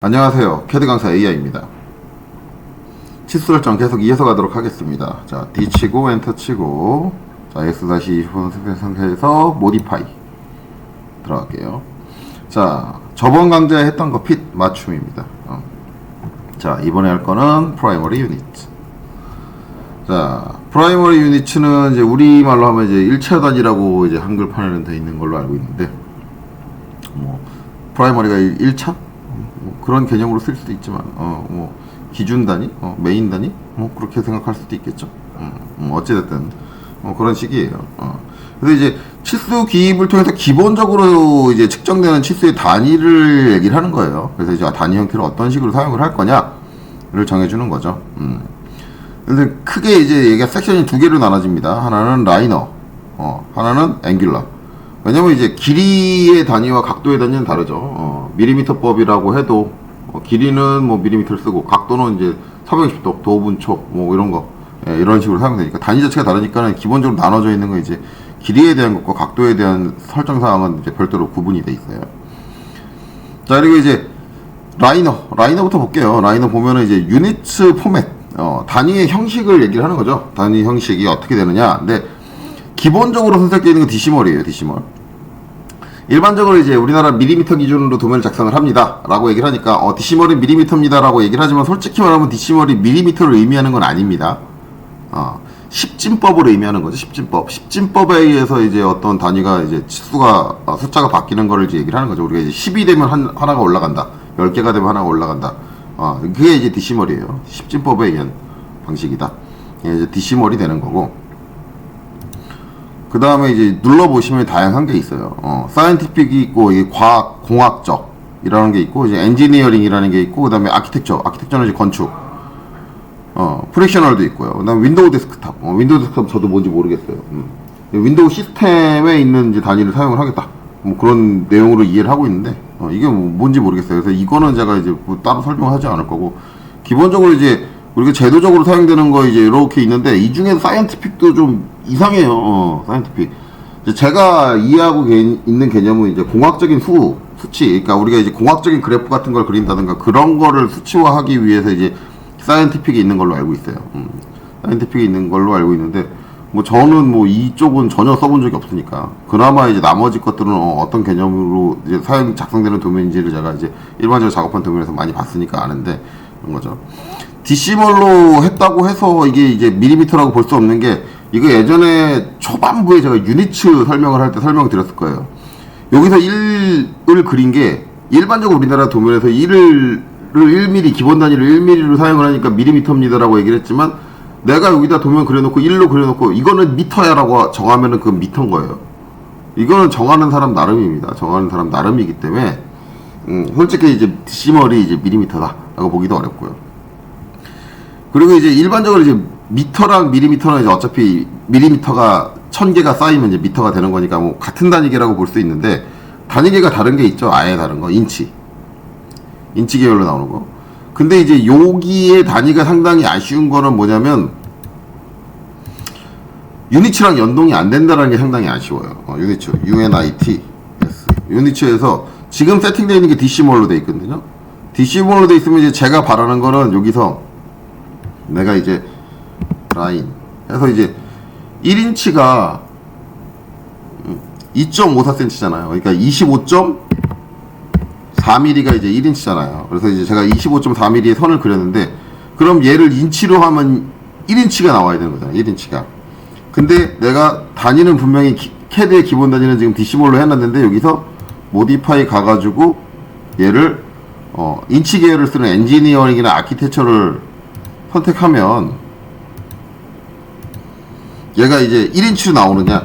안녕하세요. 캐드 강사 AI입니다. 치수 설정 계속 이어서 가도록 하겠습니다. 자, D 치고 엔터 치고 자, S-20 상태에서 모디파이 들어갈게요. 자, 저번 강좌에 했던 거 핏 맞춤입니다. 자, 이번에 할 거는 프라이머리 유닛. 자, 프라이머리 유닛은 이제 우리말로 하면 이제 1차 단위라고 이제 한글판에는 되어 있는 걸로 알고 있는데, 프라이머리가 1차? 그런 개념으로 쓸 수도 있지만, 기준 단위, 메인 단위, 그렇게 생각할 수도 있겠죠. 어찌됐든, 그런 식이에요. 그래서 이제 치수 기입을 통해서 기본적으로 이제 측정되는 치수의 단위를 얘기를 하는 거예요. 그래서 이제 단위 형태를 어떤 식으로 사용을 할 거냐를 정해주는 거죠. 근데 크게 이제 얘가 섹션이 두 개로 나눠집니다. 하나는 라이너, 하나는 앵귤러. 왜냐면 이제 길이의 단위와 각도의 단위는 다르죠. 밀리미터법이라고 해도 길이는 뭐 밀리미터를 쓰고 각도는 이제 360도, 도분초 뭐 이런 거, 이런 식으로 사용되니까 단위 자체가 다르니까는 기본적으로 나눠져 있는 거 이제 길이에 대한 것과 각도에 대한 설정 사항은 이제 별도로 구분이 돼 있어요. 자, 그리고 이제 라이너부터 볼게요. 라이너 보면은 이제 유니츠 포맷, 단위의 형식을 얘기를 하는 거죠. 단위 형식이 어떻게 되느냐. 근데 기본적으로 선택되어 있는 건 디시멀이에요. 디시멀. 일반적으로 이제 우리나라 밀리미터 기준으로 도면을 작성을 합니다 라고 얘기를 하니까 디시멀이 밀리미터입니다 라고 얘기를 하지만 솔직히 말하면 디시멀이 밀리미터를 의미하는 건 아닙니다. 십진법을 의미하는 거죠. 십진법에 의해서 이제 어떤 단위가 이제 숫자가 바뀌는 거를 이제 얘기를 하는 거죠. 우리가 이제 10이 되면 하나가 올라간다, 10개가 되면 하나가 올라간다. 그게 이제 디시멀이에요. 십진법에 의한 방식이다. 이제 디시멀이 되는 거고, 그 다음에 이제 눌러보시면 다양한 게 있어요. 사이언티픽이 있고, 이게 과학, 공학적이라는 게 있고, 이제 엔지니어링이라는 게 있고, 그 다음에 아키텍처는 이제 건축, 프랙셔널도 있고요. 그 다음에 윈도우 데스크탑. 윈도우 데스크탑 저도 뭔지 모르겠어요. 윈도우 시스템에 있는 이제 단위를 사용을 하겠다. 뭐 그런 내용으로 이해를 하고 있는데, 이게 뭔지 모르겠어요. 그래서 이거는 제가 이제 뭐 따로 설명하지 않을 거고, 기본적으로 이제 우리가 제도적으로 사용되는 거 이제 이렇게 있는데, 이 중에서 사이언티픽도 좀 이상해요. 사이언티픽. 제가 이해하고 있는 개념은 이제 공학적인 수치. 그러니까 우리가 이제 공학적인 그래프 같은 걸 그린다든가 그런 거를 수치화하기 위해서 이제 사이언티픽이 있는 걸로 알고 있어요. 사이언티픽이 있는 걸로 알고 있는데, 뭐 저는 뭐 이쪽은 전혀 써본 적이 없으니까. 그나마 이제 나머지 것들은 어떤 개념으로 이제 작성되는 도면인지를 제가 이제 일반적으로 작업한 도면에서 많이 봤으니까 아는데, 그런 거죠. 디시멀로 했다고 해서 이게 이제 밀리미터라고 볼 수 없는 게, 이거 예전에 초반부에 제가 유니츠 설명을 할 때 설명을 드렸을 거예요. 여기서 1을 그린 게 일반적으로 우리나라 도면에서 1mm, 기본 단위를 1mm로 사용을 하니까 밀리미터입니다라고 얘기를 했지만, 내가 여기다 도면 그려놓고 1로 그려놓고 이거는 미터야라고 정하면은 그건 미터인 거예요. 이거는 정하는 사람 나름입니다. 정하는 사람 나름이기 때문에 솔직히 이제 디시멀이 이제 밀리미터다라고 보기도 어렵고요. 그리고 이제 일반적으로 이제 미터랑 밀리미터는 이제 어차피 밀리미터가 1000개가 쌓이면 이제 미터가 되는 거니까 뭐 같은 단위계라고 볼 수 있는데, 단위계가 다른 게 있죠. 아예 다른 거. 인치 계열로 나오는 거. 근데 이제 여기의 단위가 상당히 아쉬운 거는 뭐냐면, 유니츠랑 연동이 안 된다는 게 상당히 아쉬워요. 유니츠, UNITS. 유니츠에서 지금 세팅되어 있는 게 디시멀로 되어 있거든요. 디시멀로 되어 있으면 이제 제가 바라는 거는 여기서 내가 이제 라인 해서 이제 1인치가 2.54cm잖아요. 그러니까 25.4mm가 이제 1인치잖아요. 그래서 이제 제가 25.4mm의 선을 그렸는데, 그럼 얘를 인치로 하면 1인치가 나와야 되는 거잖아요. 1인치가. 근데 내가 단위는 분명히 캐드의 기본 단위는 지금 디시멀로 해놨는데, 여기서 모디파이 가가지고 얘를 인치 계열을 쓰는 엔지니어링이나 아키텍처를 선택하면 얘가 이제 1인치로 나오느냐?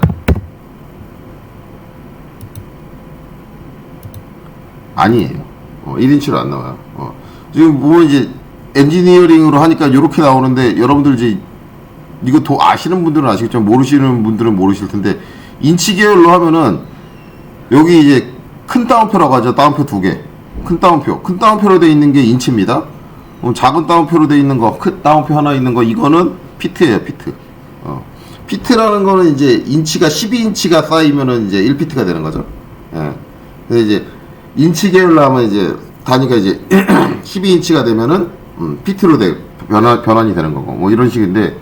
아니에요. 1인치로 안 나와요. 지금 보면 이제 엔지니어링으로 하니까 이렇게 나오는데, 여러분들 이제 이거 아시는 분들은 아시겠지만 모르시는 분들은 모르실 텐데, 인치 계열로 하면은 여기 이제 큰 따옴표라고 하죠. 따옴표 2개. 큰 따옴표로 되어 있는 게 인치입니다. 작은 따옴표로 되어 있는 거, 큰 따옴표 하나 있는 거, 이거는 피트예요. 피트. 피트라는 거는 이제 인치가 12인치가 쌓이면은 이제 1피트가 되는 거죠. 예. 근데 이제 인치 계열로 하면 이제 단위가 이제 12인치가 되면은 피트로 변환이 되는 거고 뭐 이런 식인데,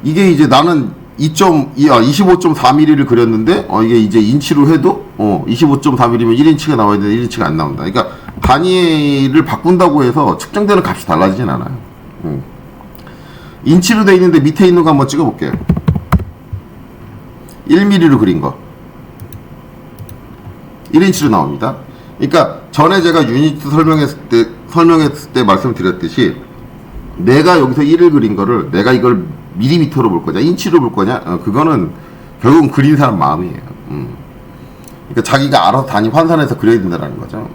이게 이제 나는 25.4mm를 그렸는데 이게 이제 인치로 해도 25.4mm면 1인치가 나와야 되는데 1인치가 안 나온다. 그러니까 단위를 바꾼다고 해서 측정되는 값이 달라지진 않아요. 인치로 돼 있는데 밑에 있는 거 한번 찍어 볼게요. 1mm로 그린 거 1인치로 나옵니다. 그러니까 전에 제가 유니트 설명했을 때 말씀드렸듯이, 내가 여기서 1을 그린 거를 내가 이걸 밀리미터로 볼 거냐 인치로 볼 거냐, 그거는 결국은 그린 사람 마음이에요. 그러니까 자기가 알아서 단위 환산해서 그려야 된다는 거죠.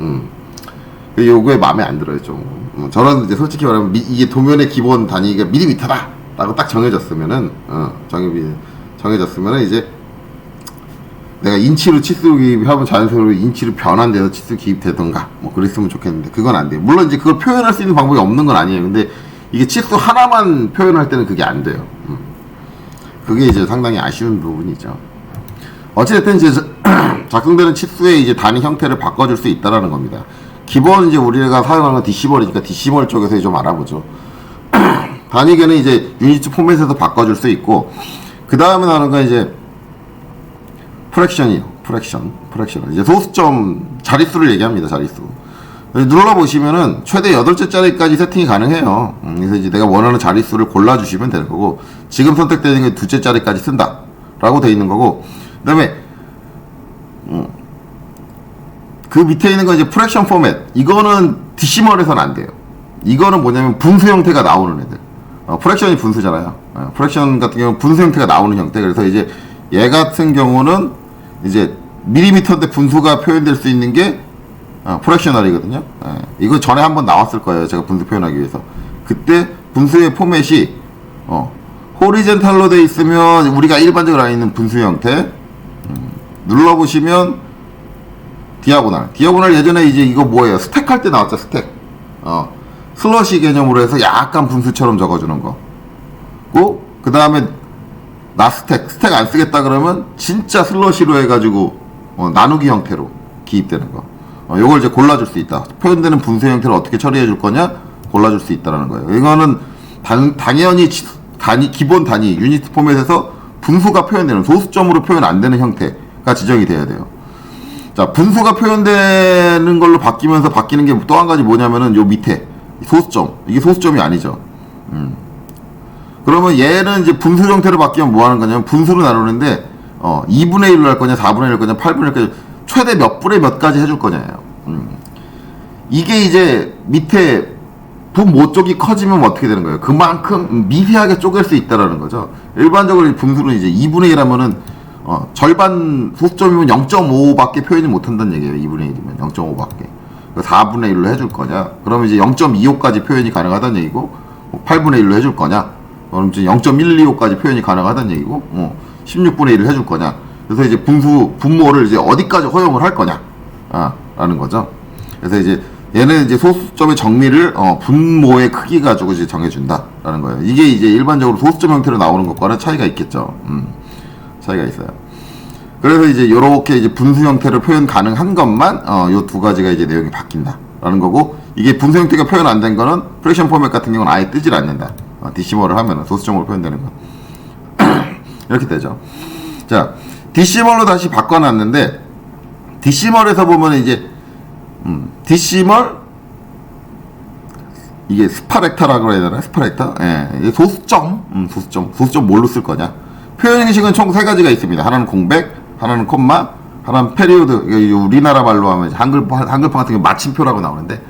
요거에 마음에 안 들어요 좀. 저는 이제 솔직히 말하면 이게 도면의 기본 단위가 밀리미터다 라고 딱 정해졌으면은 정해졌으면은 이제 내가 인치로 치수 기입하면 자연스러워 인치로 변환돼서 치수 기입되던가 뭐 그랬으면 좋겠는데, 그건 안 돼요. 물론 이제 그걸 표현할 수 있는 방법이 없는 건 아니에요. 근데 이게 치수 하나만 표현할 때는 그게 안 돼요. 그게 이제 상당히 아쉬운 부분이죠. 어찌됐든 이제 작성되는 치수의 이제 단위 형태를 바꿔줄 수 있다라는 겁니다. 기본 이제 우리가 사용하는 건 디시멀이니까 디시멀 쪽에서 좀 알아보죠. 단위계는 이제 유니트 포맷에서 바꿔줄 수 있고, 그 다음에 나오는 건 이제 프랙션이요. 프랙션. 이제 소수점 자릿수를 얘기합니다. 자릿수. 눌러보시면은 최대 8째 자리까지 세팅이 가능해요. 그래서 이제 내가 원하는 자릿수를 골라주시면 되는 거고, 지금 선택되는 게 2째 자리까지 쓴다 라고 되어 있는 거고, 그 다음에 그 밑에 있는 건 이제 프랙션 포맷. 이거는 디시멀에서는 안 돼요. 이거는 뭐냐면 분수 형태가 나오는 애들. 프랙션이 분수잖아요. 프랙션 같은 경우는 분수 형태가 나오는 형태. 그래서 이제 얘 같은 경우는 이제 밀리미터인데 분수가 표현될 수 있는 게 프랙셔널이거든요. 이거 전에 한번 나왔을 거예요. 제가 분수 표현하기 위해서. 그때 분수의 포맷이 호리젠탈로 돼 있으면 우리가 일반적으로 알고 있는 분수 형태. 눌러보시면 디아고날 예전에 이제 이거 뭐예요? 스택 할 때 나왔죠. 스택. 슬러시 개념으로 해서 약간 분수처럼 적어주는 거. 그 다음에 스택 안 쓰겠다 그러면 진짜 슬러시로 해가지고 나누기 형태로 기입되는 거. 요걸 이제 골라줄 수 있다. 표현되는 분수 형태를 어떻게 처리해 줄 거냐 골라줄 수 있다라는 거예요. 이거는 당연히 기본 단위 유니트 포맷에서 분수가 표현되는, 소수점으로 표현 안 되는 형태가 지정이 돼야 돼요. 자, 분수가 표현되는 걸로 바뀌는 게 또 한 가지 뭐냐면은 요 밑에 소수점, 이게 소수점이 아니죠. 그러면 얘는 이제 분수 형태로 바뀌면 뭐 하는 거냐면, 분수로 나누는데 2분의 1로 할 거냐 4분의 1로 할 거냐 8분의 1까지 최대 몇 분의 몇 가지 해줄 거냐예요. 이게 이제 밑에 분모 쪽이 커지면 어떻게 되는 거예요? 그만큼 미세하게 쪼갤 수 있다라는 거죠. 일반적으로 분수는 이제 2분의 1 하면은 절반 소수점이면 0.5밖에 표현이 못한다는 얘기예요. 2분의 1이면 0.5밖에. 4분의 1로 해줄 거냐? 그러면 이제 0.25까지 표현이 가능하다는 얘기고, 8분의 1로 해줄 거냐? 그럼 이제 0.125까지 표현이 가능하다는 얘기고, 16분의 1을 해줄 거냐? 그래서 이제 분모를 이제 어디까지 허용을 할 거냐? 라는 거죠. 그래서 이제 얘는 이제 소수점의 정미를 분모의 크기 가지고 이제 정해준다라는 거예요. 이게 이제 일반적으로 소수점 형태로 나오는 것과는 차이가 있겠죠. 차이가 있어요. 그래서 이제 요렇게 이제 분수 형태로 표현 가능한 것만 요 두 가지가 이제 내용이 바뀐다라는 거고, 이게 분수 형태가 표현 안 된 거는 프랙션 포맷 같은 경우는 아예 뜨질 않는다. 디시멀을 하면은 소수점으로 표현되는 거. 이렇게 되죠. 자, 디시멀로 다시 바꿔놨는데, 디시멀에서 보면 이제 디시멀, 이게 스파렉타라고 해야 되나? 스파렉타? 예, 소수점 뭘로 쓸 거냐? 표현 형식은 총 3가지가 있습니다. 하나는 공백, 하나는 콤마, 하나는 페리오드. 우리나라 말로 하면 한글판 같은 경우 마침표라고 나오는데,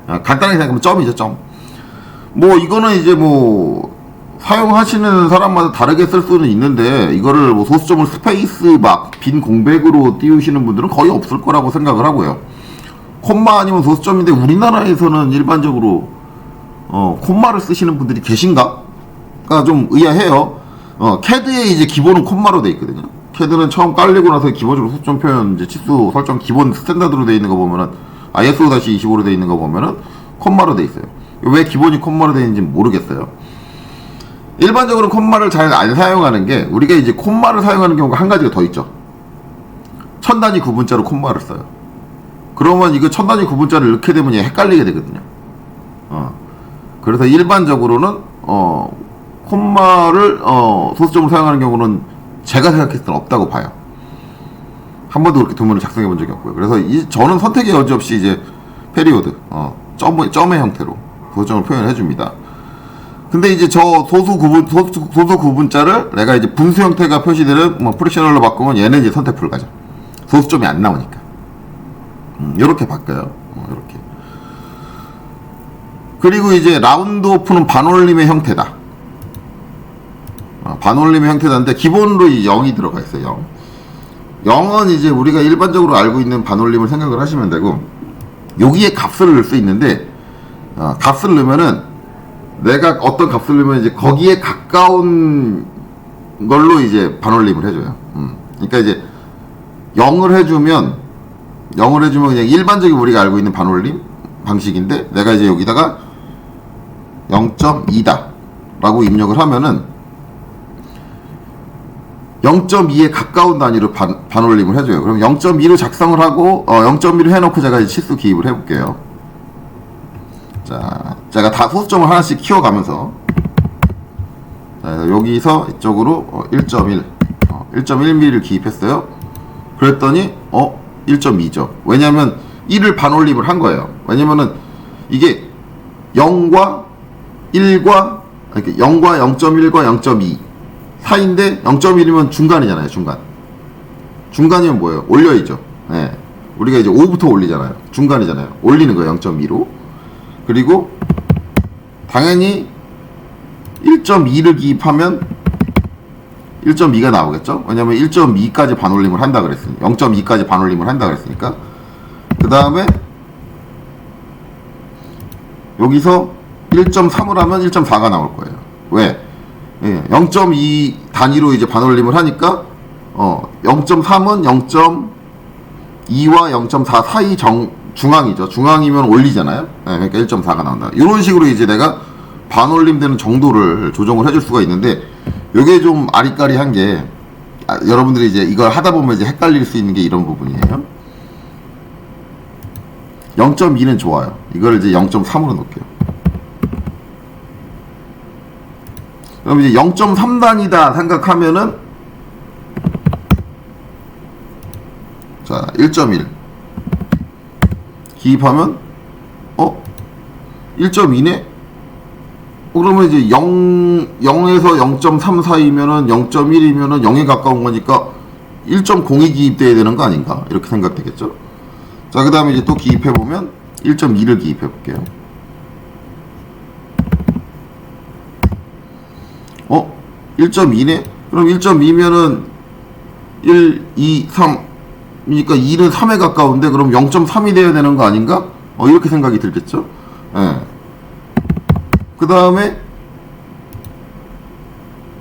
간단하게 생각하면 점이죠, 점. 뭐 이거는 이제 뭐 사용하시는 사람마다 다르게 쓸 수는 있는데, 이거를 뭐 소수점을 스페이스 막 빈 공백으로 띄우시는 분들은 거의 없을 거라고 생각을 하고요. 콤마 아니면 소수점인데 우리나라에서는 일반적으로 콤마를 쓰시는 분들이 계신가가 좀 의아해요. 캐드의 이제 기본은 콤마로 돼 있거든요. 캐드는 처음 깔리고 나서 기본적으로 소수점 표현 이제 치수 설정 기본 스탠다드로 돼 있는 거 보면은 ISO-25로 돼 있는 거 보면은 콤마로 돼 있어요. 왜 기본이 콤마로 돼 있는지 모르겠어요. 일반적으로 콤마를 잘 안 사용하는 게, 우리가 이제 콤마를 사용하는 경우가 한 가지가 더 있죠. 1000단위 구분자로 콤마를 써요. 그러면 이거 천 단위 구분자를 넣게 되면 얘 헷갈리게 되거든요. 그래서 일반적으로는 콤마를 소수점으로 사용하는 경우는 제가 생각했을 때는 없다고 봐요. 한 번도 그렇게 도면을 작성해 본 적이 없고요. 그래서 저는 선택의 여지 없이 이제 페리오드 점의 형태로 소수점을 표현해 줍니다. 근데 이제 저 소수 구분자를 내가 이제 분수 형태가 표시되는 프랙셔널로 바꾸면 얘는 이제 선택 불가죠. 소수점이 안 나오니까. 이렇게 바꿔요. 이렇게. 그리고 이제 라운드 오프는 반올림의 형태다. 반올림의 형태다인데 기본으로 이 0이 들어가 있어요. 0은 이제 우리가 일반적으로 알고 있는 반올림을 생각을 하시면 되고, 여기에 값을 넣을 수 있는데 값을 넣으면은 내가 어떤 값을 넣으면 이제 거기에 가까운 걸로 이제 반올림을 해줘요. 그러니까 이제 0을 해주면 그냥 일반적인 우리가 알고 있는 반올림 방식인데, 내가 이제 여기다가 0.2다 라고 입력을 하면은 0.2에 가까운 단위로 반올림을 해줘요. 그럼 0.2로 작성을 하고 0.2로 해놓고 제가 이제 치수 기입을 해볼게요. 자, 제가 다 소수점을 하나씩 키워가면서, 자, 여기서 이쪽으로 1.1 1.1mm를 기입했어요. 그랬더니 1.2죠. 왜냐면 1을 반올림을 한 거예요. 왜냐면은 이게 0과 1과 0.1과 0.2 사이인데 0.1이면 중간이잖아요. 중간이면 뭐예요? 올려야죠. 네. 우리가 이제 5부터 올리잖아요. 중간이잖아요. 올리는 거예요. 0.2로. 그리고 당연히 1.2를 기입하면 1.2가 나오겠죠? 왜냐면 1.2까지 반올림을 한다 그랬으니까. 0.2까지 반올림을 한다 그랬으니까. 그 다음에 여기서 1.3을 하면 1.4가 나올 거예요. 왜? 0.2 단위로 이제 반올림을 하니까 0.3은 0.2와 0.4 사이 중앙이죠. 중앙이면 올리잖아요. 그러니까 1.4가 나온다. 이런 식으로 이제 내가 반올림되는 정도를 조정을 해줄 수가 있는데, 요게 좀 아리까리한 게, 여러분들이 이제 이걸 하다 보면 이제 헷갈릴 수 있는 게 이런 부분이에요. 0.2는 좋아요. 이걸 이제 0.3으로 놓을게요. 그럼 이제 0.3단이다 생각하면은, 자, 1.1 기입하면 1.2네? 그러면 이제 0에서 0.3 사이면은 0.1이면은 0에 가까운 거니까 1.02 기입돼야 되는 거 아닌가? 이렇게 생각되겠죠? 자, 그 다음에 이제 또 기입해보면 1.2를 기입해볼게요. 1.2네? 그럼 1.2면은 1, 2, 3이니까 2는 3에 가까운데, 그럼 0.3이 돼야 되는 거 아닌가? 이렇게 생각이 들겠죠? 그 다음에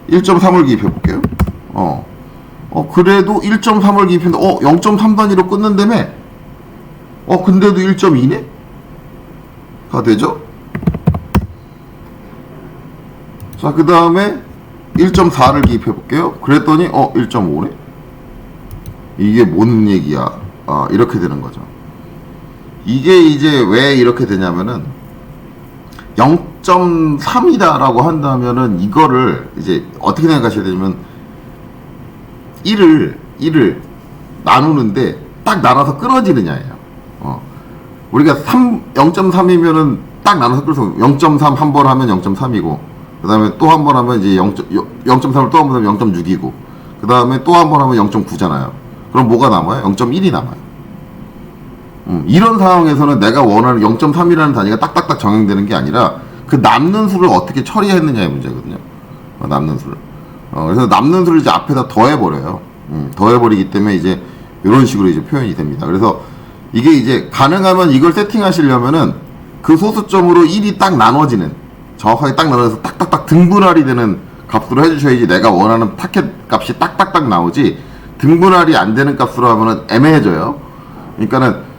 1.3을 기입해볼게요. 그래도 1.3을 기입했는데 0.3 단위로 끊는다며? 근데도 1.2네? 가 되죠? 자, 그 다음에 1.4를 기입해볼게요. 그랬더니 1.5네? 이게 뭔 얘기야? 이렇게 되는 거죠. 이게 이제 왜 이렇게 되냐면은 0.3이다 라고 한다면은 이거를 이제 어떻게 생각하셔야 되냐면 1을 나누는데 딱 나눠서 끊어지느냐예요. 우리가 0.3이면은 딱 나눠서 끊어서 0.3 한 번 하면 0.3이고, 그 다음에 또 한 번 하면 이제 0.3을 또 한 번 하면 0.6이고, 그 다음에 또 한 번 하면 0.9잖아요. 그럼 뭐가 남아요? 0.1이 남아요. 이런 상황에서는 내가 원하는 0.3이라는 단위가 딱딱딱 정형되는 게 아니라 그 남는 수를 어떻게 처리했느냐의 문제거든요. 남는 수를. 그래서 남는 수를 이제 앞에다 더해버려요. 더해버리기 때문에 이제 이런 식으로 이제 표현이 됩니다. 그래서 이게 이제 가능하면 이걸 세팅하시려면은 그 소수점으로 1이 딱 나눠지는, 정확하게 딱 나눠서 딱딱딱 등분할이 되는 값으로 해주셔야지 내가 원하는 타켓 값이 딱딱딱 나오지, 등분할이 안 되는 값으로 하면은 애매해져요. 그러니까는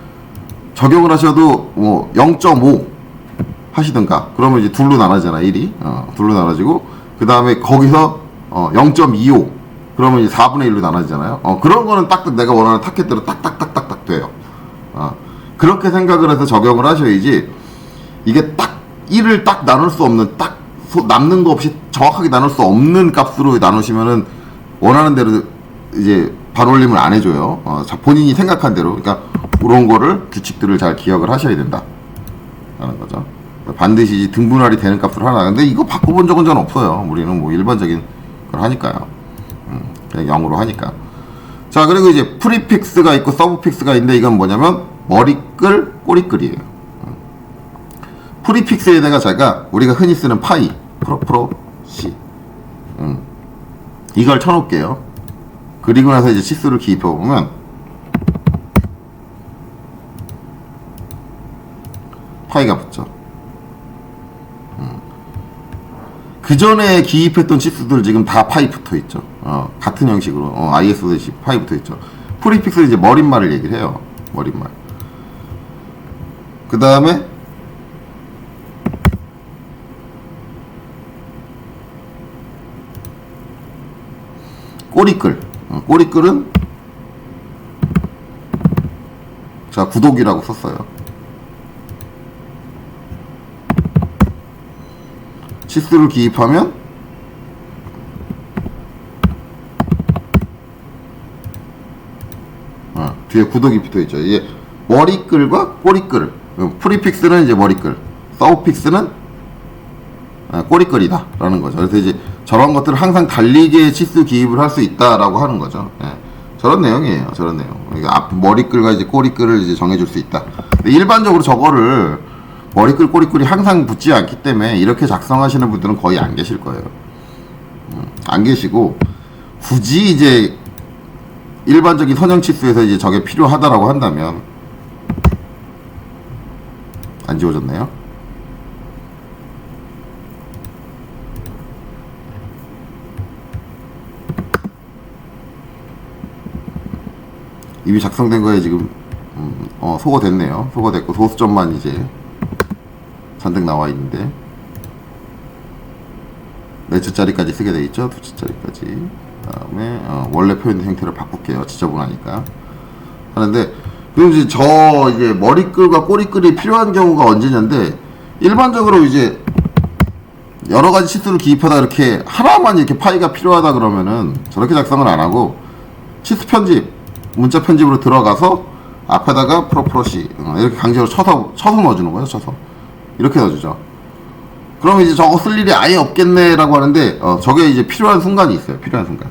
적용을 하셔도 뭐 0.5 하시든가, 그러면 이제 둘로 나눠지잖아. 1이 둘로 나눠지고, 그 다음에 거기서 0.25 그러면 이제 4분의 1로 나눠지잖아요. 그런 거는 딱 내가 원하는 타켓대로 딱딱딱딱딱 돼요. 그렇게 생각을 해서 적용을 하셔야지, 이게 딱 1을 딱 나눌 수 없는, 딱 남는 거 없이 정확하게 나눌 수 없는 값으로 나누시면은 원하는 대로 이제 반올림을 안 해줘요. 본인이 생각한 대로. 그러니까 그런 거를, 규칙들을 잘 기억을 하셔야 된다 라는 거죠. 반드시 등분할이 되는 값으로 하나. 근데 이거 바꿔본 적은 전 없어요. 우리는 뭐 일반적인 걸 하니까요. 그냥 0으로 하니까. 자, 그리고 이제 프리픽스가 있고 서브픽스가 있는데, 이건 뭐냐면 머리끌, 꼬리끌이에요. 프리픽스에다가 제가 우리가 흔히 쓰는 파이, 프로 C, 이걸 쳐놓을게요. 그리고 나서 이제 치수를 기입해보면 파이가 붙죠. 그 전에 기입했던 치수들 지금 다 파이 붙어있죠. 같은 형식으로 IS도 파이 붙어있죠. 프리픽스는 이제 머릿말을 얘기를 해요. 머릿말. 그 다음에 꼬리끌. 꼬리끌은 자, 구독이라고 썼어요. 치수를 기입하면 뒤에 구독이 붙어있죠. 이게 머리끌과 꼬리끌. 프리픽스는 이제 머리끌, 서브픽스는 꼬리끌이다 라는 거죠. 그래서 이제 저런 것들을 항상 달리게 치수 기입을 할 수 있다라고 하는 거죠. 저런 내용이에요. 저런 내용. 앞 머리끌과 이제 꼬리끌을 이제 정해줄 수 있다. 근데 일반적으로 저거를 머리끌, 꼬리끌이 항상 붙지 않기 때문에 이렇게 작성하시는 분들은 거의 안 계실 거예요. 안 계시고, 굳이 이제 일반적인 선형치수에서 이제 저게 필요하다라고 한다면, 안 지워졌네요. 이미 작성된 거에 지금 소거됐네요. 소거됐고 소수점만 이제 잔뜩 나와 있는데, 네 줄짜리까지 쓰게 돼 있죠. 두 줄짜리까지. 다음에 원래 표현 형태를 바꿀게요. 지저분하니까. 하는데, 그럼 이제 이제 머리끌과 꼬리끌이 필요한 경우가 언제냐인데, 일반적으로 이제 여러 가지 치수를 기입하다 이렇게 하나만 이렇게 파이가 필요하다 그러면은 저렇게 작성을 안 하고 치수 편집, 문자 편집으로 들어가서 앞에다가 프로C 이렇게 강제로 쳐서 넣어주는 거예요. 쳐서 이렇게 넣어주죠. 그럼 이제 저거 쓸 일이 아예 없겠네라고 하는데, 저게 이제 필요한 순간이 있어요. 필요한 순간.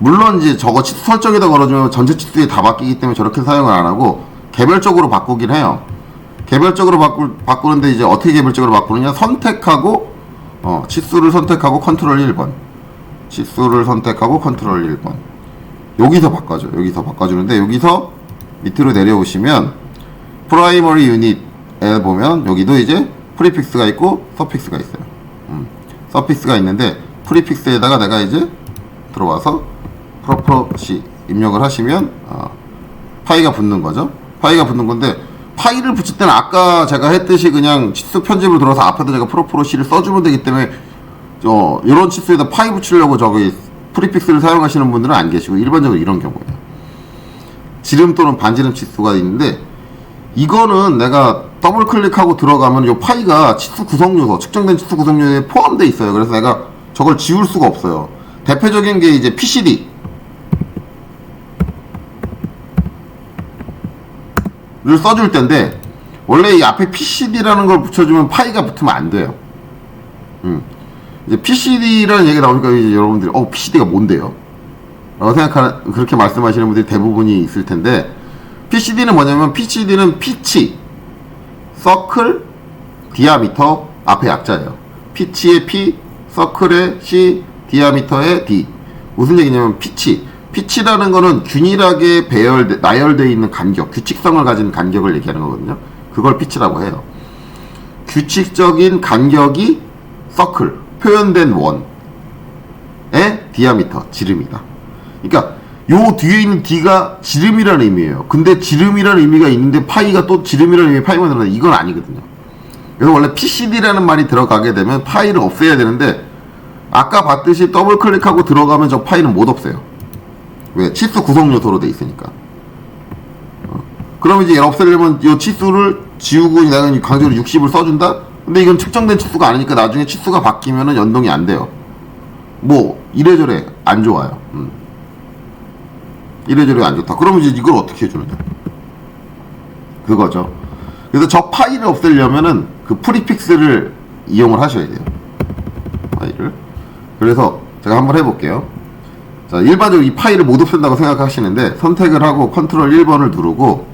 물론 이제 저거 치수 설정에다 걸어주면 전체 치수에 다 바뀌기 때문에 저렇게 사용을 안 하고 개별적으로 바꾸긴 해요. 개별적으로 바꾸는데 이제 어떻게 개별적으로 바꾸느냐? 선택하고 치수를 선택하고 컨트롤 1번, 치수를 선택하고 컨트롤 1번, 여기서 바꿔줘요. 여기서 바꿔주는데, 여기서 밑으로 내려오시면 프라이머리 유닛에 보면 여기도 이제 프리픽스가 있고 서픽스가 있어요. 서픽스가 있는데, 프리픽스에다가 내가 이제 들어와서 프로C 입력을 하시면 파이가 붙는 거죠. 파이가 붙는 건데, 파이를 붙일 때는 아까 제가 했듯이 그냥 치수 편집으로 들어서 앞에다 제가 프로C를 써주면 되기 때문에 이런 치수에다 파이 붙이려고 저기 프리픽스를 사용하시는 분들은 안 계시고, 일반적으로 이런 경우에요. 지름 또는 반지름 치수가 있는데, 이거는 내가 더블 클릭하고 들어가면 이 파이가 치수 구성 요소, 측정된 치수 구성 요소에 포함되어 있어요. 그래서 내가 저걸 지울 수가 없어요. 대표적인 게 이제 PCD를 써줄 텐데, 원래 이 앞에 PCD라는 걸 붙여주면 파이가 붙으면 안 돼요. 이제 PCD라는 얘기가 나오니까 이제 여러분들이 PCD가 뭔데요? 라고 생각하는, 그렇게 말씀하시는 분들이 대부분이 있을 텐데, PCD는 뭐냐면, PCD는 피치, 서클, 디아미터, 앞에 약자예요. 피치의 P, 서클의 C, 디아미터의 D. 무슨 얘기냐면, 피치라는 거는 균일하게 나열되어 있는 간격, 규칙성을 가진 간격을 얘기하는 거거든요. 그걸 피치라고 해요. 규칙적인 간격이 서클, 표현된 원의 디아미터, 지름이다. 그러니까 요 뒤에 있는 D가 지름이라는 의미예요. 근데 지름이라는 의미가 있는데 파이가 또 지름이라는 의미의 파이만 들어가는, 이건 아니거든요. 그래서 원래 PCD라는 말이 들어가게 되면 파이를 없애야 되는데, 아까 봤듯이 더블 클릭하고 들어가면 저 파이는 못 없애요. 왜? 치수 구성 요소로 돼 있으니까. 그러면 이제 얘를 없애려면 이 치수를 지우고 내가 강제로 60을 써준다? 근데 이건 측정된 치수가 아니니까 나중에 치수가 바뀌면은 연동이 안 돼요. 뭐 이래저래 안 좋아요. 이래저래 안 좋다. 그러면 이제 이걸 어떻게 해주느냐? 그거죠. 그래서 저 파일을 없애려면은 그 프리픽스를 이용을 하셔야 돼요. 파일을. 그래서 제가 한번 해볼게요. 자, 일반적으로 이 파일을 못 없앤다고 생각하시는데 선택을 하고 컨트롤 1번을 누르고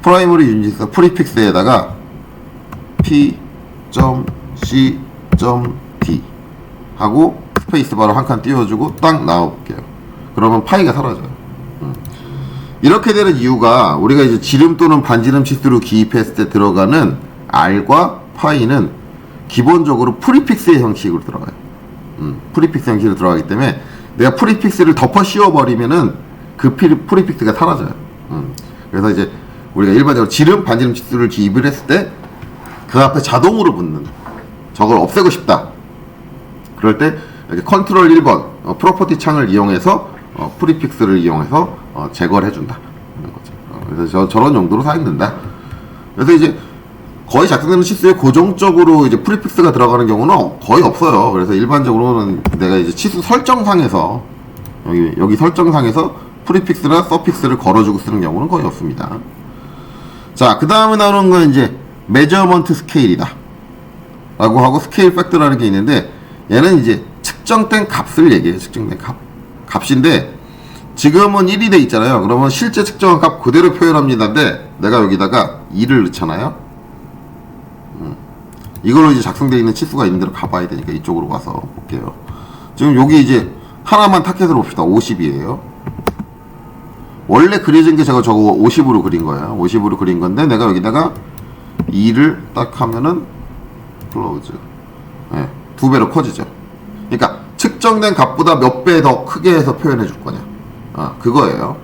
프라이머리 유닛에서 프리픽스에다가 p.c.d 하고 스페이스바로 한 칸 띄워주고 딱 나와볼게요. 그러면 파이가 사라져요. 이렇게 되는 이유가 우리가 이제 지름 또는 반지름 치수로 기입했을 때 들어가는 R과 파이는 기본적으로 프리픽스의 형식으로 들어가요. 프리픽스 형식으로 들어가기 때문에 내가 프리픽스를 덮어 씌워버리면은 그 프리픽스가 사라져요. 그래서 이제 우리가 일반적으로 지름, 반지름 치수를 기입을 했을 때 그 앞에 자동으로 붙는 저걸 없애고 싶다. 그럴 때 이렇게 컨트롤 1번 프로퍼티 창을 이용해서 프리픽스를 이용해서 제거를 해준다. 그래서 저런 용도로 사용된다. 그래서 이제 거의 작성되는 치수에 고정적으로 이제 프리픽스가 들어가는 경우는 거의 없어요. 그래서 일반적으로는 내가 이제 치수 설정상에서 여기 설정상에서 프리픽스나 서픽스를 걸어주고 쓰는 경우는 거의 없습니다. 자, 그 다음에 나오는 건 이제 메저먼트 스케일이다 라고 하고 스케일 팩터라는 게 있는데 얘는 이제 측정된 값을 얘기해요. 측정된 값인데 지금은 1이 돼 있잖아요. 그러면 실제 측정한 값 그대로 표현합니다인데 내가 여기다가 2를 넣잖아요. 이걸로 이제 작성되어 있는 치수가 있는 대로 가봐야 되니까 이쪽으로 가서 볼게요. 지금 여기 이제 하나만 타켓으로 봅시다. 50이에요. 원래 그려진 게 제가 저거 50으로 그린 거예요. 50으로 그린 건데 내가 여기다가 2를 딱 하면은 클로즈. 네, 2배로 커지죠. 그러니까 측정된 값보다 몇 배 더 크게 해서 표현해 줄 거냐. 그거예요.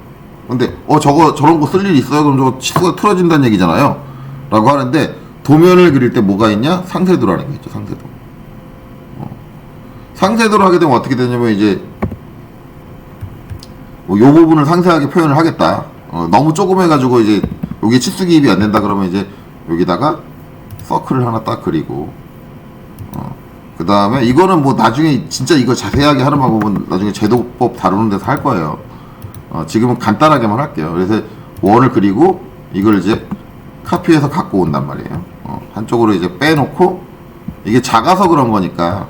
근데 저런 거 쓸 일 있어요? 그럼 저거 치수가 틀어진다는 얘기잖아요. 라고 하는데 도면을 그릴 때 뭐가 있냐? 상세도라는 게 있죠. 상세도. 상세도를 하게 되면 어떻게 되냐면 이제 뭐 요 부분을 상세하게 표현을 하겠다. 너무 조그매가지고 이제 여기 치수 기입이 안 된다 그러면 이제 여기다가 서클을 하나 딱 그리고 그 다음에 이거는 뭐 나중에 진짜 이거 자세하게 하는 방법은 나중에 제도법 다루는 데서 할 거예요. 지금은 간단하게만 할게요. 그래서 원을 그리고 이걸 이제 카피해서 갖고 온단 말이에요. 한쪽으로 이제 빼놓고 이게 작아서 그런 거니까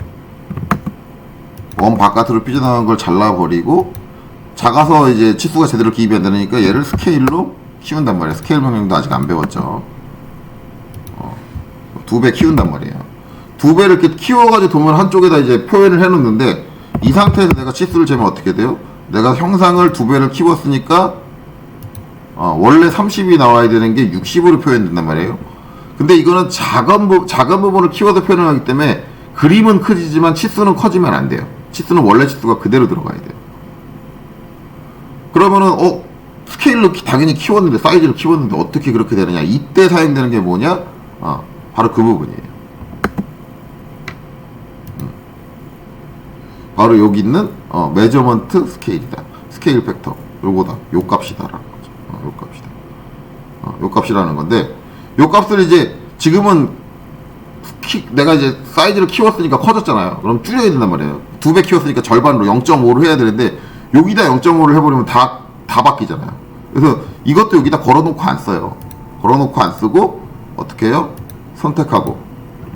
원 바깥으로 삐져나간 걸 잘라버리고 작아서 이제 치수가 제대로 기입이 안 되니까 얘를 스케일로 키운단 말이에요. 스케일 명령도 아직 안 배웠죠. 2배 키운단 말이에요. 2배를 이렇게 키워가지고 도면 한쪽에다 이제 표현을 해놓는데 이 상태에서 내가 치수를 재면 어떻게 돼요? 내가 형상을 2배를 키웠으니까 원래 30이 나와야 되는 게 60으로 표현된단 말이에요. 근데 이거는 작은 부분을 키워서 표현을 하기 때문에 그림은 커지지만 치수는 커지면 안 돼요. 치수는 원래 치수가 그대로 들어가야 돼요. 그러면은 스케일로 당연히 키웠는데 사이즈를 키웠는데 어떻게 그렇게 되느냐. 이때 사용되는 게 뭐냐? 바로 그 부분이에요. 바로 여기 있는 메저먼트 스케일이다. 스케일 팩터. 요거다. 요 값이다라는 거죠. 요 값이다. 요 값이라는 건데 요 값을 이제 지금은 내가 이제 사이즈를 키웠으니까 커졌잖아요. 그럼 줄여야 된단 말이에요. 2배 키웠으니까 절반으로 0.5로 해야 되는데 여기다 0.5를 해버리면 다 바뀌잖아요. 그래서 이것도 여기다 걸어놓고 안 써요. 걸어놓고 안 쓰고 어떻게 해요? 선택하고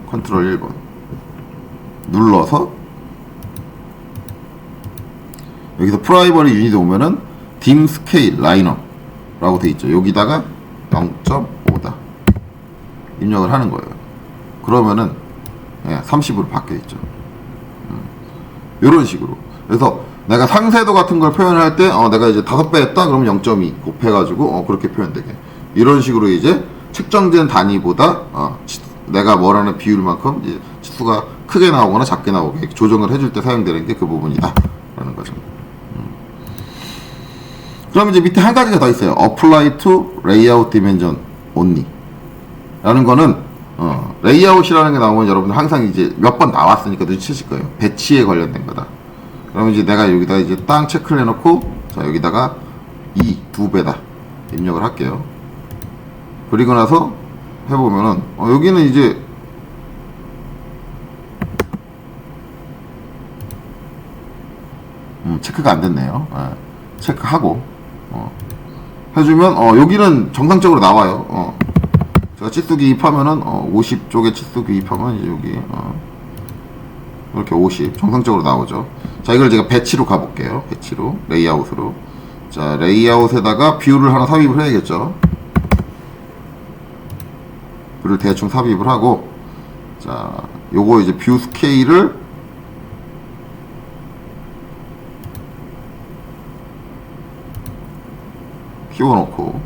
컨트롤 1번 눌러서 여기서 프라이머리 유닛에 오면은 딤 스케일 라이너 라고 돼 있죠. 여기다가 0.5다 입력을 하는 거예요. 그러면은 30으로 바뀌어 있죠. 이런 식으로. 그래서 내가 상세도 같은 걸 표현할 때 내가 이제 5배 했다 그러면 0.2 곱해가지고 그렇게 표현되게 이런 식으로 이제 측정된 단위보다 내가 원하는 비율만큼 이제 치수가 크게 나오거나 작게 나오게 조정을 해줄 때 사용되는 게 그 부분이다 라는 거죠. 그럼 이제 밑에 한 가지가 더 있어요. Apply to Layout Dimension Only 라는 거는 레이아웃이라는 게 나오면 여러분들 항상 이제 몇 번 나왔으니까 눈치채실 거예요. 배치에 관련된 거다. 그러면 이제 내가 여기다 이제 땅 체크를 해놓고 자 여기다가 두 배다 입력을 할게요. 그리고 나서 해보면은 여기는 이제 체크가 안 됐네요. 체크하고 해주면 여기는 정상적으로 나와요. 제가 치수 기입하면은 50쪽에 치수 기입하면 이제 여기 이렇게 50 정상적으로 나오죠. 자, 이걸 제가 배치로 가볼게요. 배치로 레이아웃으로. 자, 레이아웃에다가 뷰를 하나 삽입을 해야겠죠. 뷰를 대충 삽입을 하고, 자, 요거 이제 뷰 스케일을 키워놓고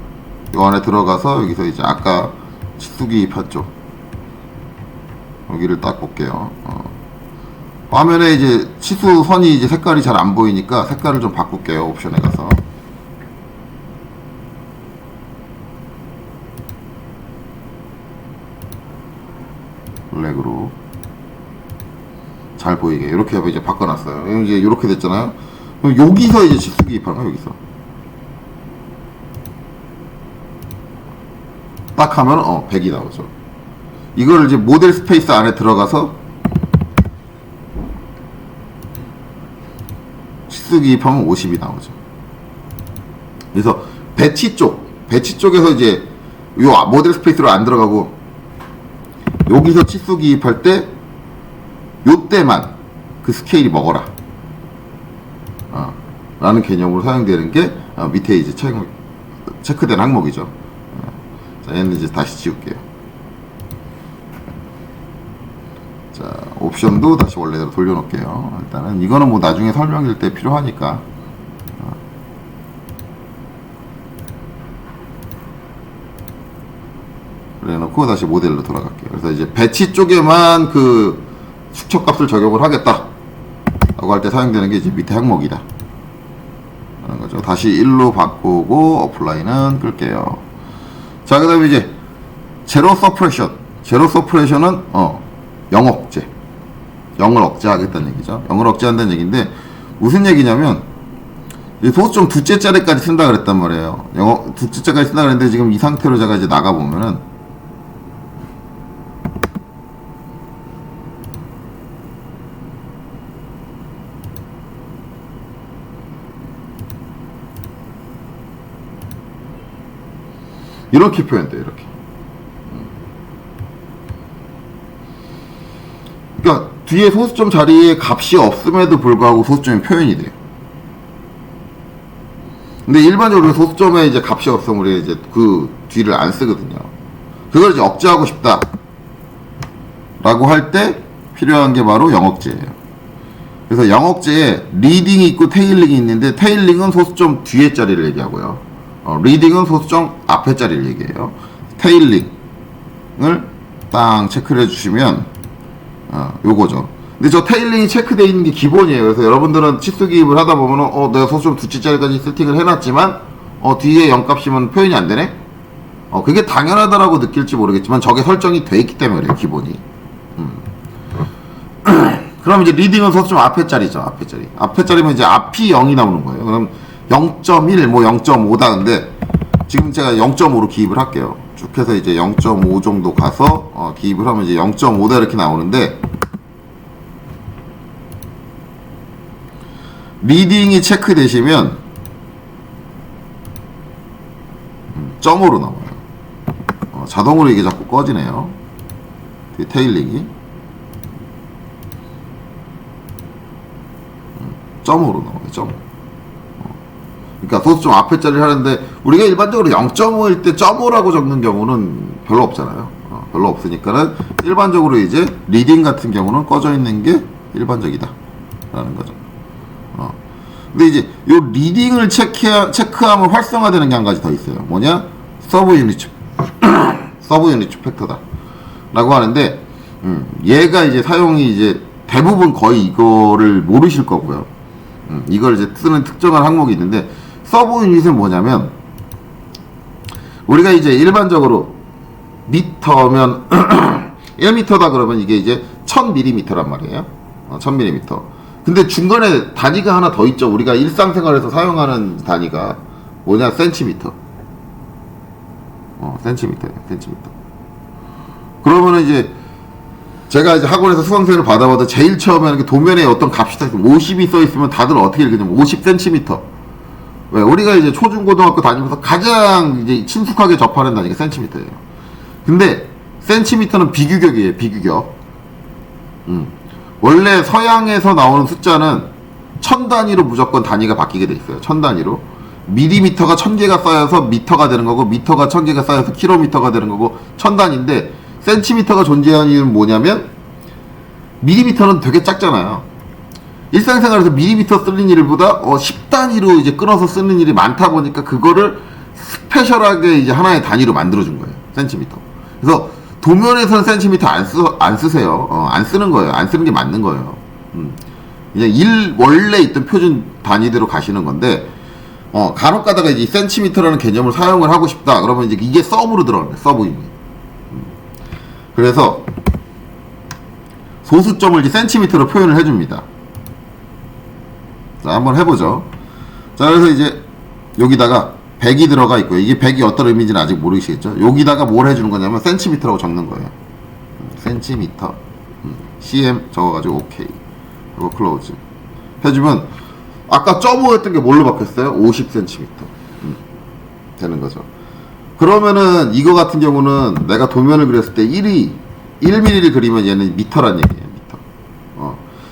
요 안에 들어가서 여기서 이제 아까 치수 기입한 쪽 여기를 딱 볼게요. 화면에 이제 치수 선이 이제 색깔이 잘 안 보이니까 색깔을 좀 바꿀게요. 옵션에 가서 블랙으로 잘 보이게 이렇게 이제 바꿔놨어요. 이제 이렇게 됐잖아요. 그럼 여기서 이제 치수 기입하는 거야. 여기서 딱 하면 100이 나오죠. 이걸 이제 모델 스페이스 안에 들어가서 치수 기입하면 50이 나오죠. 그래서 배치 쪽에서 이제 요 모델 스페이스로 안 들어가고 여기서 치수 기입할 때 요때만 그 스케일이 먹어라 라는 개념으로 사용되는 게 밑에 이제 체크된 항목이죠. 자, 얘는 이제 다시 지울게요. 자, 옵션도 다시 원래대로 돌려놓을게요. 일단은 이거는 뭐 나중에 설명일 때 필요하니까. 그래 놓고 다시 모델로 돌아갈게요. 그래서 이제 배치 쪽에만 그 축척값을 적용을 하겠다 라고 할 때 사용되는 게 이제 밑에 항목이다 라는 거죠. 다시 1로 바꾸고 어플라이는 끌게요. 자, 그 다음에 이제 제로 서프레션은 0 억제, 0을 억제하겠다는 얘기죠. 0을 억제한다는 얘기인데 무슨 얘기냐면 소수점 두째 자리까지 쓴다 그랬단 말이에요. 두째 자리까지 쓴다 그랬는데 지금 이 상태로 제가 이제 나가 보면은 이렇게 표현돼요. 이렇게. 그러니까 뒤에 소수점 자리에 값이 없음에도 불구하고 소수점이 표현이 돼요. 근데 일반적으로 소수점에 이제 값이 없으면 우리가 이제 그 뒤를 안 쓰거든요. 그걸 이제 억제하고 싶다 라고 할 때 필요한 게 바로 영억제예요. 그래서 영억제에 리딩이 있고 테일링이 있는데 테일링은 소수점 뒤에 자리를 얘기하고요. 리딩은 소수점 앞에 자리를 얘기해요. 테일링을 딱 체크를 해주시면 요거죠. 근데 저 테일링이 체크되어 있는 게 기본이에요. 그래서 여러분들은 치수 기입을 하다 보면은 내가 소수점 두째 자리까지 세팅을 해놨지만 뒤에 0값이면 표현이 안 되네. 그게 당연하다라고 느낄지 모르겠지만 저게 설정이 돼 있기 때문에 그래요. 기본이. 그럼 이제 리딩은 소수점 앞에 자리죠. 앞에 자리. 앞에 자리면 이제 앞이 0이 나오는 거예요. 그럼 0.1, 뭐 0.5다. 근데 지금 제가 0.5로 기입을 할게요. 쭉 해서 이제 0.5 정도 가서 기입을 하면 이제 0.5다 이렇게 나오는데 리딩이 체크되시면 점으로 나와요. 자동으로 이게 자꾸 꺼지네요. 테일링이 점으로 나와요. 점. 그러니까 소수점 앞에 자리를 하는데 우리가 일반적으로 0.5일 때 0.5라고 적는 경우는 별로 없잖아요. 별로 없으니까는 일반적으로 이제 리딩 같은 경우는 꺼져 있는 게 일반적이다 라는 거죠. 근데 이제 요 리딩을 체크하면 활성화되는 게 한 가지 더 있어요. 뭐냐? 서브 유니츠 팩터다 라고 하는데 얘가 이제 사용이 이제 대부분 거의 이거를 모르실 거고요. 이걸 이제 쓰는 특정한 항목이 있는데 서브 유닛은 뭐냐면 우리가 이제 일반적으로 미터면 1미터다 그러면 이게 이제 1000mm란 말이에요. 1000mm. 근데 중간에 단위가 하나 더 있죠. 우리가 일상생활에서 사용하는 단위가 뭐냐? 센티미터. 센티미터예요. 센티미터. 그러면은 이제 제가 이제 학원에서 수강생을 받아봐도 제일 처음에 하는 게 도면에 어떤 값이 딱 50이 써 있으면 다들 어떻게 읽냐면 50cm. 왜? 우리가 이제 초중고등학교 다니면서 가장 이제 친숙하게 접하는 단위가 센티미터예요. 근데 센티미터는 비규격이에요. 비규격. 원래 서양에서 나오는 숫자는 천 단위로 무조건 단위가 바뀌게 돼 있어요. 천 단위로. 밀리미터가 1000개가 쌓여서 미터가 되는 거고, 미터가 1000개가 쌓여서 킬로미터가 되는 거고, 천 단위인데 센티미터가 존재하는 이유는 뭐냐면 밀리미터는 되게 작잖아요. 일상생활에서 밀리미터 쓰는 일보다 10단위로 이제 끊어서 쓰는 일이 많다 보니까 그거를 스페셜하게 이제 하나의 단위로 만들어준 거예요. 센티미터. 그래서 도면에서는 센티미터 안 쓰세요. 안 쓰는 거예요. 안 쓰는 게 맞는 거예요. 그냥 원래 있던 표준 단위대로 가시는 건데, 간혹 가다가 이제 센티미터라는 개념을 사용을 하고 싶다. 그러면 이제 이게 서브로 들어가요. 서브임이. 그래서 소수점을 이제 센티미터로 표현을 해줍니다. 자, 한번 해보죠. 자, 그래서 이제 여기다가 100이 들어가 있고요. 이게 100이 어떤 의미인지는 아직 모르시겠죠? 여기다가 뭘 해주는 거냐면 센티미터라고 적는 거예요. 센티미터. cm 적어가지고 OK. 그리고 클로즈. 해주면 아까 점오였던 게 뭘로 바뀌었어요? 50cm. 되는 거죠. 그러면은 이거 같은 경우는 내가 도면을 그렸을 때 1mm를 그리면 얘는 미터란 얘기예요. 미터.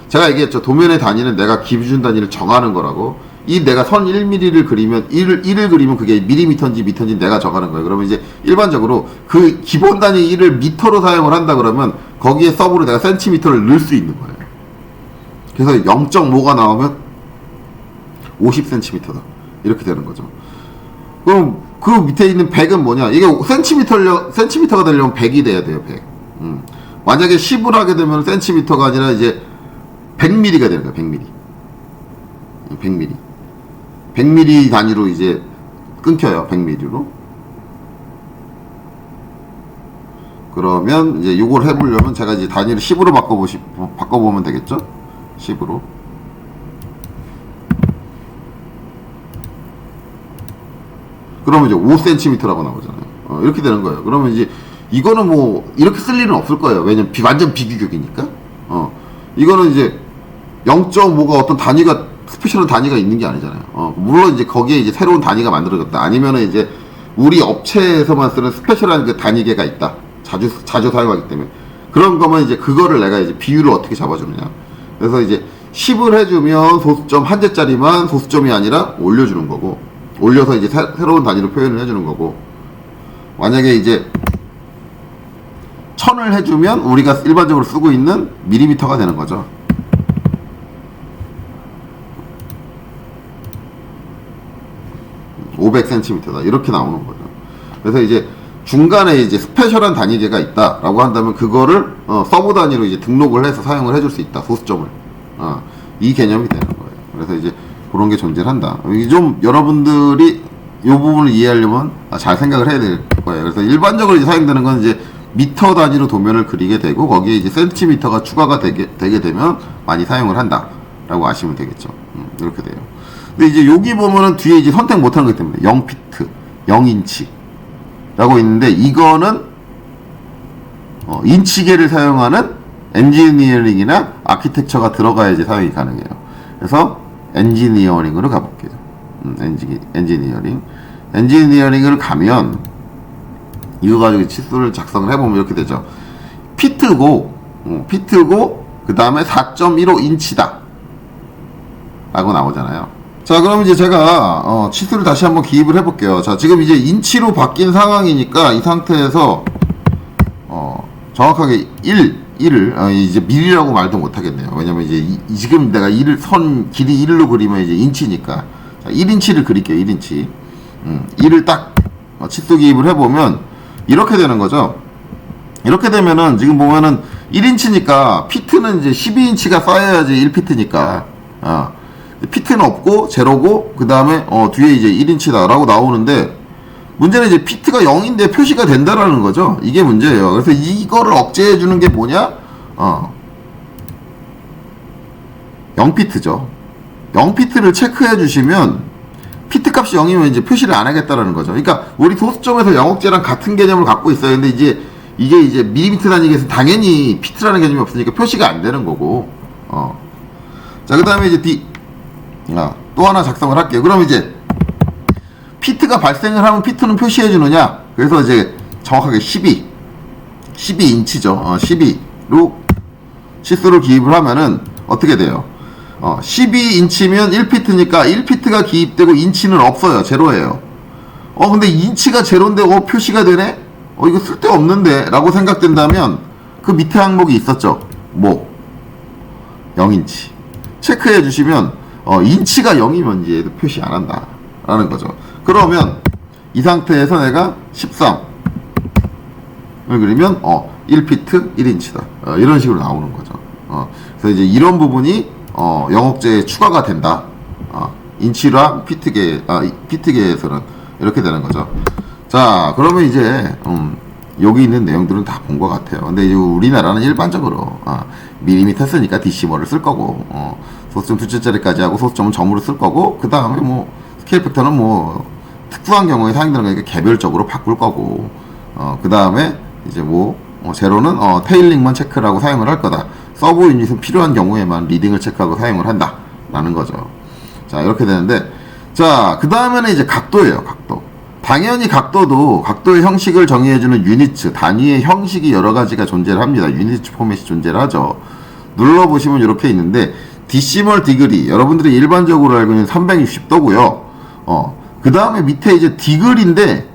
제가 얘기했죠. 도면의 단위는 내가 기준 단위를 정하는 거라고. 내가 선 1mm를 그리면 1을 그리면 그게 밀리미터인지 미터인지 내가 정하는 거예요. 그러면 이제 일반적으로 그 기본 단위 1을 미터로 사용을 한다 그러면 거기에 서브로 내가 센티미터를 넣을 수 있는 거예요. 그래서 0.5가 나오면 50cm다. 이렇게 되는 거죠. 그럼 그 밑에 있는 100은 뭐냐? 이게 센티미터가 되려면 100이 돼야 돼요. 100. 만약에 10을 하게 되면 센티미터가 아니라 이제 100mm가 되는 거야. 100mm. 100mm. 100mm 단위로 이제 끊겨요. 100mm로. 그러면 이제 이걸 해보려면 제가 이제 단위를 10으로 바꿔보면 되겠죠? 10으로. 그러면 이제 5cm라고 나오잖아요. 이렇게 되는 거예요. 그러면 이제 이거는 뭐 이렇게 쓸 일은 없을 거예요. 왜냐면 완전 비규격이니까. 이거는 이제 0.5가 어떤 단위가 스페셜한 단위가 있는 게 아니잖아요. 물론 이제 거기에 이제 새로운 단위가 만들어졌다. 아니면은 이제 우리 업체에서만 쓰는 스페셜한 그 단위계가 있다. 자주 사용하기 때문에. 그런 거면 이제 그거를 내가 이제 비율을 어떻게 잡아주느냐. 그래서 이제 10을 해주면 소수점 한 개짜리만 소수점이 아니라 올려주는 거고, 올려서 이제 새로운 단위로 표현을 해주는 거고, 만약에 이제 1000을 해주면 우리가 일반적으로 쓰고 있는 밀리미터가 되는 거죠. (500cm다) 이렇게 나오는 거죠. 그래서 이제 중간에 이제 스페셜한 단위계가 있다라고 한다면 그거를 서브 단위로 이제 등록을 해서 사용을 해줄 수 있다. 소수점을. 이 개념이 되는 거예요. 그래서 이제 그런 게 존재한다. 좀 여러분들이 이 부분을 이해하려면 잘 생각을 해야 될 거예요. 그래서 일반적으로 이제 사용되는 건 이제 미터 단위로 도면을 그리게 되고 거기에 이제 센티미터가 추가가 되게 되면 많이 사용을 한다라고 아시면 되겠죠. 이렇게 돼요. 근데 이제 여기 보면은 뒤에 이제 선택 못하는 거기 때문에 0피트, 0인치라고 있는데 이거는 인치계를 사용하는 엔지니어링이나 아키텍처가 들어가야지 사용이 가능해요. 그래서 엔지니어링으로 가볼게요. 엔지니어링을 가면 이거 가지고 치수를 작성을 해보면 이렇게 되죠. 피트고 그 다음에 4.15인치다 라고 나오잖아요. 자, 그럼 이제 제가 치수를 다시 한번 기입을 해볼게요. 자, 지금 이제 인치로 바뀐 상황이니까 이 상태에서 정확하게 1을 이제 밀리라고 말도 못하겠네요. 왜냐면 이제 지금 내가 선 길이 1로 그리면 이제 인치니까. 자, 1인치를 그릴게요. 1인치. 1을 딱 치수 기입을 해보면 이렇게 되는 거죠. 이렇게 되면은 지금 보면은 1인치니까 피트는 이제 12인치가 쌓여야지 1피트니까. 피트는 없고 제로고 그 다음에 뒤에 이제 1인치다 라고 나오는데, 문제는 이제 피트가 0인데 표시가 된다라는 거죠. 이게 문제예요. 그래서 이거를 억제해 주는 게 뭐냐? 0피트죠. 0피트를 체크해 주시면 피트 C값이 0이면 이제 표시를 안 하겠다라는 거죠. 그러니까 우리 소수점에서 영억제랑 같은 개념을 갖고 있어요. 근데 이제 이게 이제 밀리미터 단위에서 당연히 피트라는 개념이 없으니까 표시가 안 되는 거고. 자, 그 다음에 이제 또 하나 작성을 할게요. 그럼 이제 피트가 발생을 하면 피트는 표시해 주느냐? 그래서 이제 정확하게 12인치죠. 12로 치수를 기입을 하면은 어떻게 돼요? 12인치면 1피트니까 1피트가 기입되고 인치는 없어요. 제로예요. 근데 인치가 제로인데 표시가 되네? 이거 쓸데없는데? 라고 생각된다면 그 밑에 항목이 있었죠. 0인치. 체크해 주시면 인치가 0이면 이제 얘도 표시 안 한다. 라는 거죠. 그러면 이 상태에서 내가 13을 그리면 1피트 1인치다. 이런 식으로 나오는 거죠. 그래서 이제 이런 부분이 영억제에 추가가 된다. 인치랑 피트계에서는 이렇게 되는 거죠. 자, 그러면 이제 여기 있는 내용들은 다 본 것 같아요. 근데 이제 우리나라는 일반적으로 밀리미터 쓰니까 디시멀을 쓸 거고, 소수점 두째짜리까지 하고 소수점은 점으로 쓸 거고, 그 다음에 뭐 스케일 팩터는 뭐 특수한 경우에 사용되는 거니까 개별적으로 바꿀 거고, 그 다음에 이제 제로는 테일링만 체크를 하고 사용을 할 거다. 서브 유닛은 필요한 경우에만 리딩을 체크하고 사용을 한다 라는 거죠. 자, 이렇게 되는데, 자, 그 다음에는 이제 각도예요. 각도. 당연히 각도의 형식을 정의해주는 유니츠, 단위의 형식이 여러 가지가 존재를 합니다. 유니츠 포맷이 존재를 하죠. 눌러보시면 이렇게 있는데, 디시멀 디그리, 여러분들이 일반적으로 알고 있는 360도고요. 그 다음에 밑에 이제 디그리인데,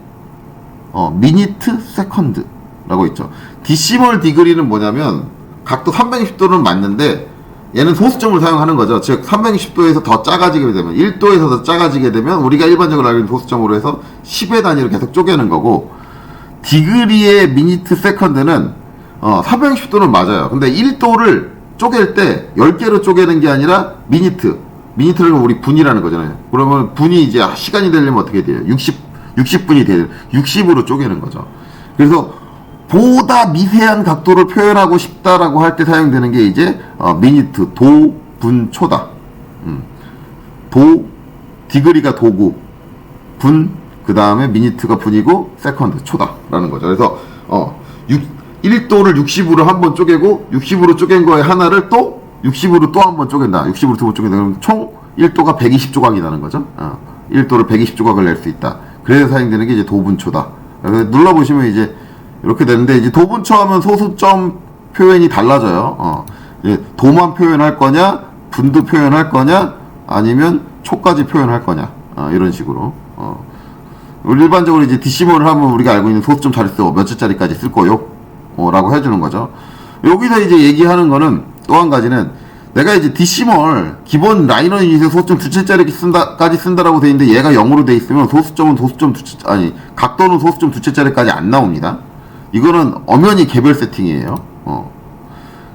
미니트 세컨드라고 있죠. 디시멀 디그리는 뭐냐면, 각도 360도는 맞는데, 얘는 소수점을 사용하는 거죠. 즉 360도에서 더 작아지게 되면 1도에서 더 작아지게 되면 우리가 일반적으로 알고 있는 소수점으로 해서 10의 단위로 계속 쪼개는 거고, 디그리의 미니트 세컨드는 360도는 맞아요. 근데 1도를 쪼갤 때 10개로 쪼개는 게 아니라 미니트를 우리 분이라는 거잖아요. 그러면 분이 이제 시간이 되려면 어떻게 돼요? 60분이 돼요. 60으로 쪼개는 거죠. 그래서 보다 미세한 각도를 표현하고 싶다라고 할 때 사용되는 게 이제 미니트, 도, 분, 초다. 디그리가 도구, 분, 그 다음에 미니트가 분이고 세컨드, 초다라는 거죠. 그래서 1도를 60으로 한번 쪼개고 60으로 쪼갠 거에 하나를 또 60으로 또 한번 쪼갠다. 60으로 두 번 쪼갠다. 그러면 총 1도가 120조각이 나는 거죠. 1도를 120조각을 낼 수 있다. 그래서 사용되는 게 이제 도분초다. 눌러보시면 이제 이렇게 되는데, 이제 도분초 하면 소수점 표현이 달라져요. 도만 표현할 거냐, 분도 표현할 거냐, 아니면 초까지 표현할 거냐, 이런 식으로. 일반적으로 이제 디시멀을 하면 우리가 알고 있는 소수점 자릿수 몇 자짜리까지 쓸 거요? 라고 해주는 거죠. 여기서 이제 얘기하는 거는 또 한 가지는, 내가 이제 디시멀, 기본 라이너 유닛에 소수점 까지 쓴다라고 돼 있는데 얘가 0으로 돼 있으면 각도는 소수점 두째짜리까지 안 나옵니다. 이거는 엄연히 개별 세팅이에요.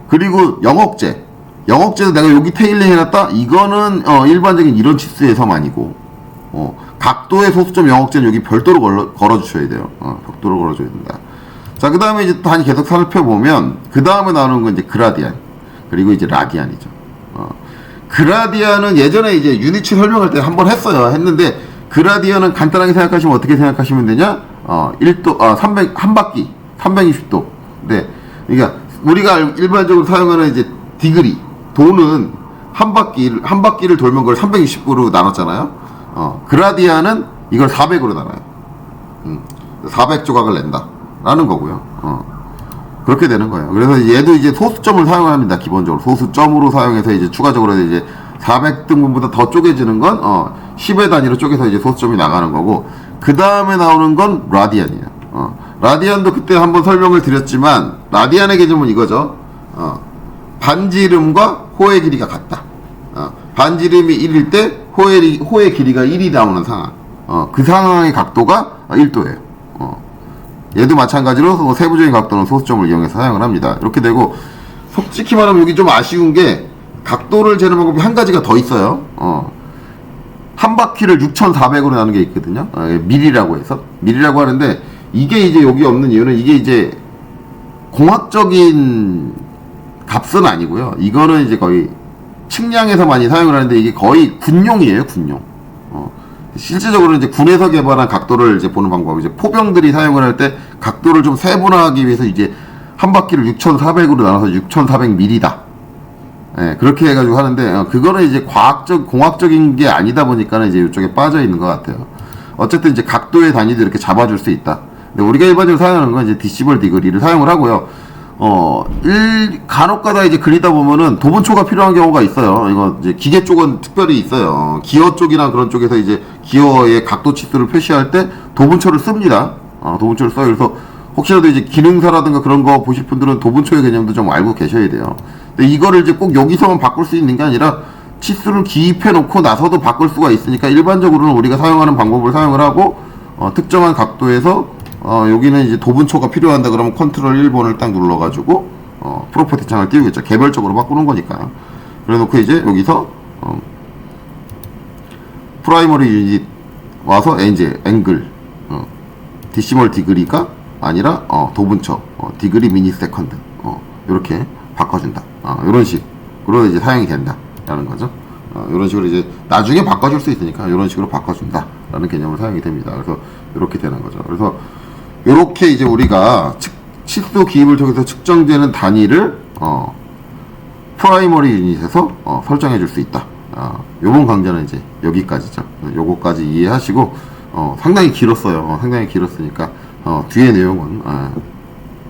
그리고 영억제도 내가 여기 테일링 해놨다? 이거는 일반적인 이런 치수에서만이고, 각도의 소수점 영억제는 여기 별도로 걸어주셔야 돼요. 별도로 걸어줘야 된다. 자, 그 다음에 이제 단위 계속 살펴보면, 그 다음에 나오는 건 이제 그라디안, 그리고 이제 라디안이죠. 그라디안은 예전에 이제 유니치 설명할 때 한번 했는데, 그라디안은 간단하게 생각하시면 어떻게 생각하시면 되냐? 1도, 한 바퀴, 320도. 네. 그러니까, 우리가 일반적으로 사용하는 이제 디그리, 도는 한 바퀴를 돌면 그걸 320으로 나눴잖아요. 그라디안은 이걸 400으로 나눠요. 400조각을 낸다. 라는 거고요. 그렇게 되는 거예요. 그래서 얘도 이제 소수점을 사용합니다. 기본적으로. 소수점으로 사용해서 이제 추가적으로 이제 400등분보다 더 쪼개지는 건, 10의 단위로 쪼개서 이제 소수점이 나가는 거고, 그 다음에 나오는 건 라디안이에요. 라디안도 그때 한번 설명을 드렸지만, 라디안의 개념은 이거죠. 반지름과 호의 길이가 같다. 반지름이 1일 때 호의 길이가 1이 나오는 상황. 그 상황의 각도가 1도예요. 얘도 마찬가지로 세부적인 각도는 소수점을 이용해서 사용을 합니다. 이렇게 되고, 솔직히 말하면 여기 좀 아쉬운 게, 각도를 재는 방법이 한 가지가 더 있어요. 한 바퀴를 6,400으로 나누는 게 있거든요. 밀이라고 해서. 밀이라고 하는데, 이게 이제 여기 없는 이유는 이게 이제 공학적인 값은 아니고요. 이거는 이제 거의 측량에서 많이 사용을 하는데 이게 거의 군용이에요, 군용. 실질적으로 이제 군에서 개발한 각도를 이제 보는 방법. 이제 포병들이 사용을 할 때 각도를 좀 세분화하기 위해서 이제 한 바퀴를 6,400으로 나눠서 6,400mm다. 예, 그렇게 해가지고 하는데, 그거는 이제 공학적인 게 아니다 보니까는 이제 이쪽에 빠져 있는 것 같아요. 어쨌든 이제 각도의 단위도 이렇게 잡아줄 수 있다. 근데 우리가 일반적으로 사용하는 건 이제 디시벌 디그리를 사용을 하고요. 간혹가다 이제 그리다 보면은 도분초가 필요한 경우가 있어요. 이거 이제 기계 쪽은 특별히 있어요. 기어 쪽이나 그런 쪽에서 이제 기어의 각도 치수를 표시할 때 도분초를 씁니다. 도분초를 써요. 그래서 혹시라도 이제 기능사라든가 그런 거 보실 분들은 도분초의 개념도 좀 알고 계셔야 돼요. 근데 이거를 이제 꼭 여기서만 바꿀 수 있는 게 아니라 치수를 기입해 놓고 나서도 바꿀 수가 있으니까 일반적으로는 우리가 사용하는 방법을 사용을 하고 특정한 각도에서 여기는 이제 도분초가 필요한다 그러면 컨트롤 1번을 딱 눌러가지고 프로퍼티 창을 띄우겠죠. 개별적으로 바꾸는 거니까. 그래 놓고 이제 여기서 프라이머리 유닛 와서 이제 앵글 디시멀 디그리가 아니라 도분초 디그리 미니 세컨드 이렇게 바꿔준다. 이런 식으로 이제 사용이 된다라는 거죠. 이런 식으로 이제 나중에 바꿔줄 수 있으니까 이런 식으로 바꿔준다라는 개념으로 사용이 됩니다. 그래서 이렇게 되는 거죠. 그래서 이렇게 이제 우리가 치수 기입을 통해서 측정되는 단위를 프라이머리 유닛에서 설정해 줄 수 있다. 요번 강좌는 이제 여기까지죠. 요거까지 이해하시고 상당히 길었어요. 상당히 길었으니까 뒤에 내용은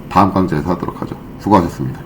다음 강좌에서 하도록 하죠. 수고하셨습니다.